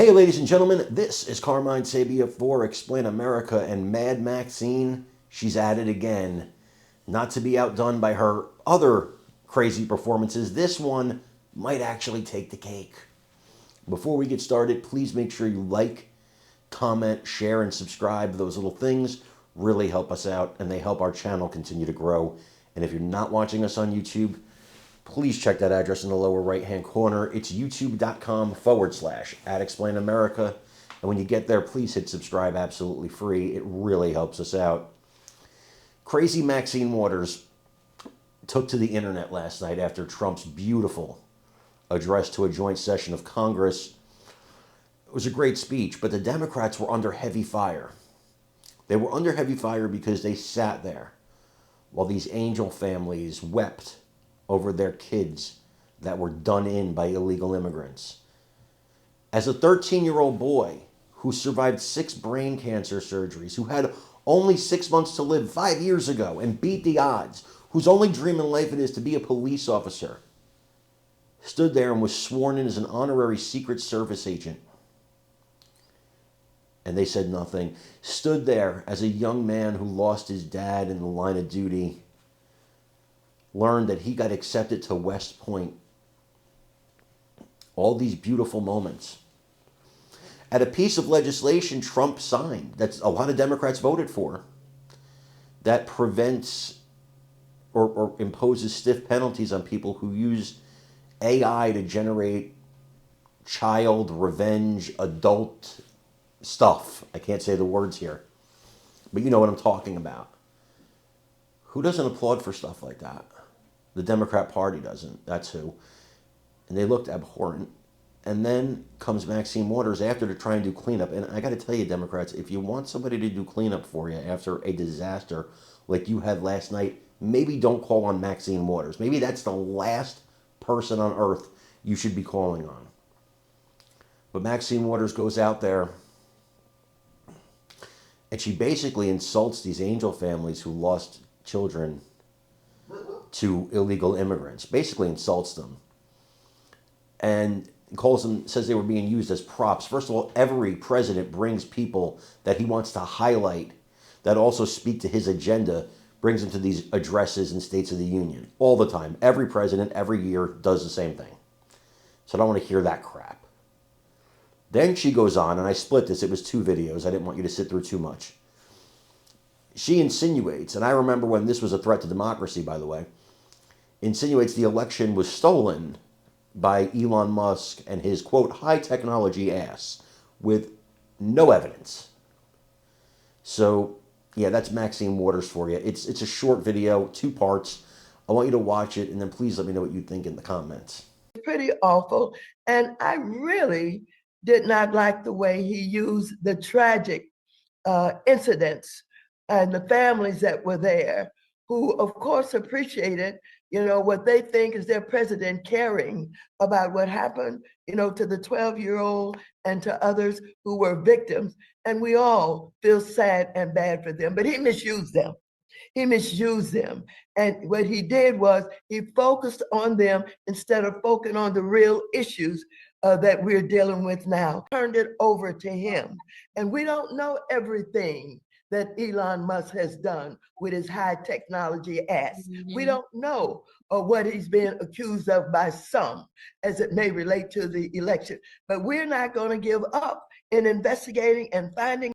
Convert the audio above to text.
Hey, ladies and gentlemen, this is Carmine Sabia for Explain America, and Mad Maxine, she's at it again. Not to be outdone by her other crazy performances, this one might actually take the cake. Before we get started, please make sure you like, comment, share, and subscribe. Those little things really help us out, and they help our channel continue to grow. And if you're not watching us on YouTube, please check that address in the lower right-hand corner. It's youtube.com/@explainamerica. And when you get there, please hit subscribe absolutely free. It really helps us out. Crazy Maxine Waters took to the internet last night after Trump's beautiful address to a joint session of Congress. It was a great speech, but the Democrats were under heavy fire. They were under heavy fire because they sat there while these angel families wept over their kids that were done in by illegal immigrants. As a 13-year-old boy who survived 6 brain cancer surgeries, who had only 6 months to live 5 years ago and beat the odds, whose only dream in life it is to be a police officer, stood there and was sworn in as an honorary Secret Service agent. And they said nothing. Stood there as a young man who lost his dad in the line of duty, learned that he got accepted to West Point. All these beautiful moments. At a piece of legislation Trump signed, that a lot of Democrats voted for, that prevents or imposes stiff penalties on people who use AI to generate child revenge, adult stuff. I can't say the words here, but you know what I'm talking about. Who doesn't applaud for stuff like that? The Democrat Party doesn't. That's who. And they looked abhorrent. And then comes Maxine Waters after to try and do cleanup. And I got to tell you, Democrats, if you want somebody to do cleanup for you after a disaster like you had last night, maybe don't call on Maxine Waters. Maybe that's the last person on earth you should be calling on. But Maxine Waters goes out there and she basically insults these angel families who lost children to illegal immigrants, basically insults them, and calls them, says they were being used as props. First of all, every president brings people that he wants to highlight that also speak to his agenda, brings them to these addresses and States of the Union all the time. Every president, every year, does the same thing. So I don't want to hear that crap. Then she goes on, and I split this. It was 2 videos. I didn't want you to sit through too much. She insinuates, and I remember when this was a threat to democracy, by the way, insinuates the election was stolen by Elon Musk and his, quote, high technology ass, with no evidence. So, yeah, that's Maxine Waters for you. It's a short video, 2 parts. I want you to watch it, and then please let me know what you think in the comments. Pretty awful. And I really did not like the way he used the tragic incidents and the families that were there, who of course appreciated, what they think is their president caring about what happened, to the 12-year-old and to others who were victims. And we all feel sad and bad for them, but he misused them. He misused them. And what he did was he focused on them instead of focusing on the real issues that we're dealing with now. Turned it over to him. And we don't know everything that Elon Musk has done with his high technology ass. We don't know what he's been accused of by some, as it may relate to the election. But we're not going to give up in investigating and finding